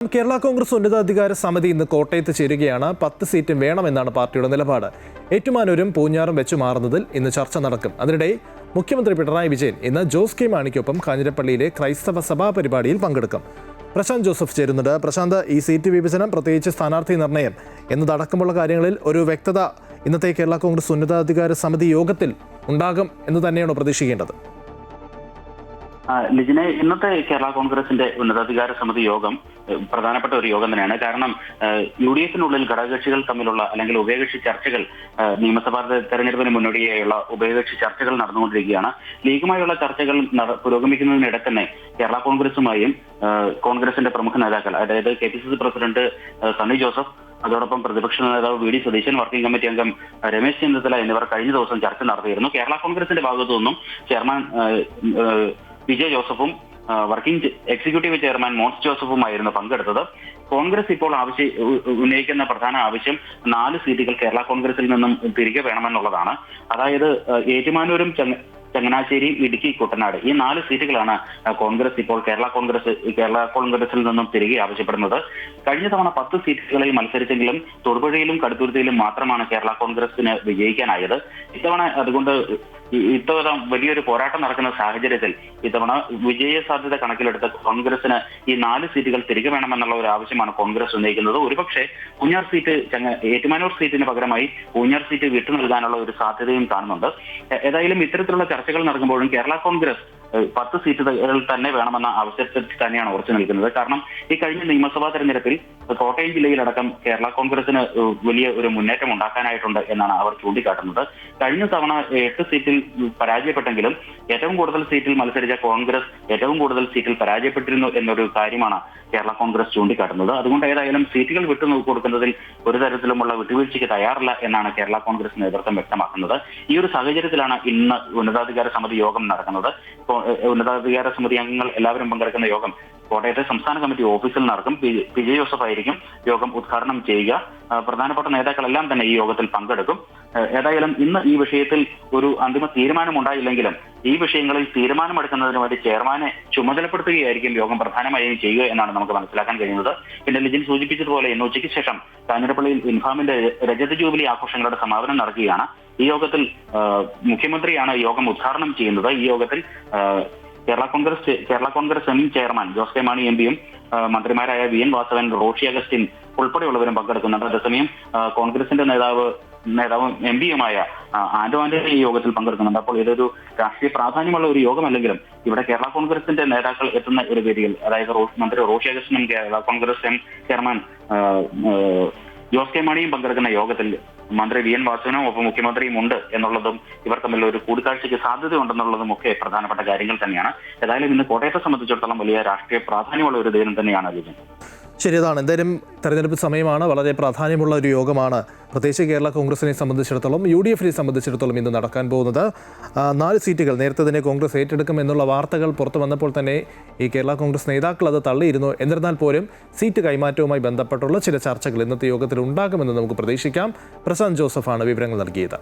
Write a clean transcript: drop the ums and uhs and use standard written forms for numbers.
കേരള കോൺഗ്രസ് ഉന്നതാധികാര സമിതി ഇന്ന് കോട്ടയത്ത് ചേരുകയാണ്. 10 സീറ്റും വേണമെന്നാണ് പാർട്ടിയുടെ നിലപാട്. ഏറ്റുമാനൂരും പൂഞ്ഞാറും വെച്ചു മാറുന്നതിൽ ഇന്ന് ചർച്ച നടക്കും. അതിനിടെ മുഖ്യമന്ത്രി പിണറായി വിജയൻ ഇന്ന് ജോസ് കെ മാണിക്കൊപ്പം കാഞ്ഞിരപ്പള്ളിയിലെ ക്രൈസ്തവ സഭാ പരിപാടിയിൽ പങ്കെടുക്കും. പ്രശാന്ത് ജോസഫ് ചേരുന്നുണ്ട്. പ്രശാന്ത്, ഈ സീറ്റ് വിഭജനം, പ്രത്യേകിച്ച് സ്ഥാനാർത്ഥി നിർണയം എന്നതടക്കമുള്ള കാര്യങ്ങളിൽ ഒരു വ്യക്തത ഇന്നത്തെ കേരള കോൺഗ്രസ് ഉന്നതാധികാര സമിതി യോഗത്തിൽ ഉണ്ടാകും എന്ന് തന്നെയാണോ പ്രതീക്ഷിക്കേണ്ടത്? ലിജിനെ, ഇന്നത്തെ കേരള കോൺഗ്രസിന്റെ ഉന്നതാധികാര സമിതി യോഗം പ്രധാനപ്പെട്ട ഒരു യോഗം തന്നെയാണ്. കാരണം UDF-നുള്ളിൽ ഘടകകക്ഷികൾ തമ്മിലുള്ള അല്ലെങ്കിൽ ഉഭയകക്ഷി ചർച്ചകൾ, നിയമസഭാ തെരഞ്ഞെടുപ്പിന് മുന്നോടിയായുള്ള ഉഭയകക്ഷി ചർച്ചകൾ നടന്നുകൊണ്ടിരിക്കുകയാണ്. ലീഗുമായുള്ള ചർച്ചകൾ പുരോഗമിക്കുന്നതിനിടെ തന്നെ കേരള കോൺഗ്രസുമായും കോൺഗ്രസിന്റെ പ്രമുഖ നേതാക്കൾ, അതായത് KPCC പ്രസിഡന്റ് സണ്ണി ജോസഫ്, അതോടൊപ്പം പ്രതിപക്ഷ നേതാവ് VD സതീശൻ, വർക്കിംഗ് കമ്മിറ്റി അംഗം രമേശ് ചെന്നിത്തല എന്നിവർ കഴിഞ്ഞ ദിവസം ചർച്ച നടത്തിയിരുന്നു. കേരള കോൺഗ്രസിന്റെ ഭാഗത്തു നിന്നും ചെയർമാൻ വിജയ് ജോസഫും വർക്കിംഗ് എക്സിക്യൂട്ടീവ് ചെയർമാൻ മോൻസ് ജോസഫുമായിരുന്നു പങ്കെടുത്തത്. കോൺഗ്രസ് ഇപ്പോൾ ഉന്നയിക്കുന്ന പ്രധാന ആവശ്യം 4 സീറ്റുകൾ കേരള കോൺഗ്രസിൽ നിന്നും തിരികെ വേണമെന്നുള്ളതാണ്. അതായത് ഏറ്റുമാനൂരും ചങ്ങനാശ്ശേരി, ഇടുക്കി, കുട്ടനാട്, ഈ 4 സീറ്റുകളാണ് കോൺഗ്രസ് ഇപ്പോൾ കേരള കോൺഗ്രസിൽ നിന്നും തിരികെ ആവശ്യപ്പെടുന്നത്. കഴിഞ്ഞ തവണ 10 സീറ്റുകളിൽ മത്സരിച്ചെങ്കിലും തൊടുപുഴയിലും കടുത്തുരുത്തിയിലും മാത്രമാണ് കേരള കോൺഗ്രസിന് വിജയിക്കാനായത്. ഇത്തവണ വലിയൊരു പോരാട്ടം നടക്കുന്ന സാഹചര്യത്തിൽ ഇത്തവണ വിജയ സാധ്യത കണക്കിലെടുത്ത് കോൺഗ്രസിന് ഈ 4 സീറ്റുകൾ തിരികെ വേണമെന്നുള്ള ഒരു ആവശ്യമാണ് കോൺഗ്രസ് ഉന്നയിക്കുന്നത്. ഒരുപക്ഷെ ഏറ്റുമാനൂർ സീറ്റിന് പകരമായി പൂഞ്ഞാർ സീറ്റ് വിട്ടു നൽകാനുള്ള ഒരു സാധ്യതയും കാണുന്നുണ്ട്. ഏതായാലും ഇത്തരത്തിലുള്ള ചർച്ചകൾ നടക്കുമ്പോഴും കേരള കോൺഗ്രസ് 10 സീറ്റുകൾ തന്നെ വേണമെന്ന ആവശ്യത്തിൽ തന്നെയാണ് ഉറച്ചു നിൽക്കുന്നത്. കാരണം ഈ കഴിഞ്ഞ നിയമസഭാ തെരഞ്ഞെടുപ്പിൽ കോട്ടയം ജില്ലയിലടക്കം കേരള കോൺഗ്രസിന് വലിയ ഒരു മുന്നേറ്റം ഉണ്ടാക്കാനായിട്ടുണ്ട് എന്നാണ് അവർ ചൂണ്ടിക്കാട്ടുന്നത്. കഴിഞ്ഞ തവണ 8 സീറ്റിൽ പരാജയപ്പെട്ടെങ്കിലും ഏറ്റവും കൂടുതൽ സീറ്റിൽ മത്സരിച്ച കോൺഗ്രസ് ഏറ്റവും കൂടുതൽ സീറ്റിൽ പരാജയപ്പെട്ടിരുന്നു എന്നൊരു കാര്യമാണ് കേരള കോൺഗ്രസ് ചൂണ്ടിക്കാട്ടുന്നത്. അതുകൊണ്ട് ഏതായാലും സീറ്റുകൾ കൊടുക്കുന്നതിൽ ഒരു തരത്തിലുമുള്ള വിട്ടുവീഴ്ചയ്ക്ക് തയ്യാറില്ല എന്നാണ് കേരള കോൺഗ്രസ് നേതൃത്വം വ്യക്തമാക്കുന്നത്. ഈ ഒരു സാഹചര്യത്തിലാണ് ഇന്ന് ഉന്നതാധികാര സമിതി യോഗം നടക്കുന്നത്. ഉന്നതാധികാര സമിതി അംഗങ്ങൾ എല്ലാവരും പങ്കെടുക്കുന്ന യോഗം കോട്ടയത്തെ സംസ്ഥാന കമ്മിറ്റി ഓഫീസിൽ നടക്കും. വിജയ് ജോസഫ് ആയിരിക്കും യോഗം ഉദ്ഘാടനം ചെയ്യുക. പ്രധാനപ്പെട്ട നേതാക്കളെല്ലാം തന്നെ ഈ യോഗത്തിൽ പങ്കെടുക്കും. ഏതായാലും ഇന്ന് ഈ വിഷയത്തിൽ ഒരു അന്തിമ തീരുമാനം ഉണ്ടായില്ലെങ്കിലും ഈ വിഷയങ്ങളിൽ തീരുമാനമെടുക്കുന്നതിന് വേണ്ടി ചെയർമാനെ ചുമതലപ്പെടുത്തുകയായിരിക്കും യോഗം പ്രധാനമായും ചെയ്യുക എന്നാണ് നമുക്ക് മനസ്സിലാക്കാൻ കഴിയുന്നത്. പിന്നെ ലിജിൻ സൂചിപ്പിച്ചതുപോലെ ഇന്ന് ഉച്ചയ്ക്ക് ശേഷം കാഞ്ഞിരപ്പള്ളിയിൽ ഇൻഫാമിന്റെ രജത ജൂബിലി ആഘോഷങ്ങളുടെ സമാപനം നടക്കുകയാണ്. ഈ യോഗത്തിൽ മുഖ്യമന്ത്രിയാണ് യോഗം ഉദ്ഘാടനം ചെയ്യുന്നത്. ഈ യോഗത്തിൽ കേരള കോൺഗ്രസ് എം ചെയർമാൻ ജോസ് കെ മാണി MPയും മന്ത്രിമാരായ VN വാസവൻ, റോഷി അഗസ്റ്റിൻ ഉൾപ്പെടെയുള്ളവരും പങ്കെടുക്കുന്നുണ്ട്. അതേസമയം കോൺഗ്രസിന്റെ നേതാവും MPയുമായ ആന്റോ ആന്റണി ഈ യോഗത്തിൽ പങ്കെടുക്കുന്നുണ്ട്. അപ്പോൾ ഇതൊരു രാഷ്ട്രീയ പ്രാധാന്യമുള്ള ഒരു യോഗമല്ലെങ്കിലും ഇവിടെ കേരള കോൺഗ്രസിന്റെ നേതാക്കൾ എത്തുന്ന ഒരു വേദിയിൽ, അതായത് മന്ത്രി റോഷി അഗസ്റ്റിനും കേരള കോൺഗ്രസ് എം ചെയർമാൻ ജോസ് കെ മാണിയും പങ്കെടുക്കുന്ന യോഗത്തിൽ മന്ത്രി VN വാസവനും ഒപ്പം മുഖ്യമന്ത്രിയും ഉണ്ട് എന്നുള്ളതും ഇവർ തമ്മിൽ ഒരു കൂടിക്കാഴ്ചയ്ക്ക് സാധ്യതയുണ്ടെന്നുള്ളതും ഒക്കെ പ്രധാനപ്പെട്ട കാര്യങ്ങൾ തന്നെയാണ്. ഏതായാലും ഇന്ന് കോട്ടയത്തെ സംബന്ധിച്ചിടത്തോളം വലിയ രാഷ്ട്രീയ പ്രാധാന്യമുള്ള ഒരു ദിനം തന്നെയാണ് ലിജൻ. ശരിയതാണ്. എന്തായാലും തെരഞ്ഞെടുപ്പ് സമയമാണ്, വളരെ പ്രാധാന്യമുള്ള ഒരു യോഗമാണ്. പ്രത്യേകിച്ച് കേരള കോൺഗ്രസിനെ സംബന്ധിച്ചിടത്തോളം, UDF-നെ സംബന്ധിച്ചിടത്തോളം ഇന്ന് നടക്കാൻ പോകുന്നത് 4 സീറ്റുകൾ നേരത്തെ തന്നെ കോൺഗ്രസ് ഏറ്റെടുക്കും എന്നുള്ള വാർത്തകൾ പുറത്തു വന്നപ്പോൾ തന്നെ ഈ കേരള കോൺഗ്രസ് നേതാക്കൾ അത് തള്ളിയിരുന്നു. എന്നിരുന്നാൽ പോലും സീറ്റ് കൈമാറ്റവുമായി ബന്ധപ്പെട്ടുള്ള ചില ചർച്ചകൾ ഇന്നത്തെ യോഗത്തിൽ ഉണ്ടാകുമെന്ന് നമുക്ക് പ്രതീക്ഷിക്കാം. പ്രശാന്ത് ജോസഫാണ് വിവരങ്ങൾ നൽകിയത്.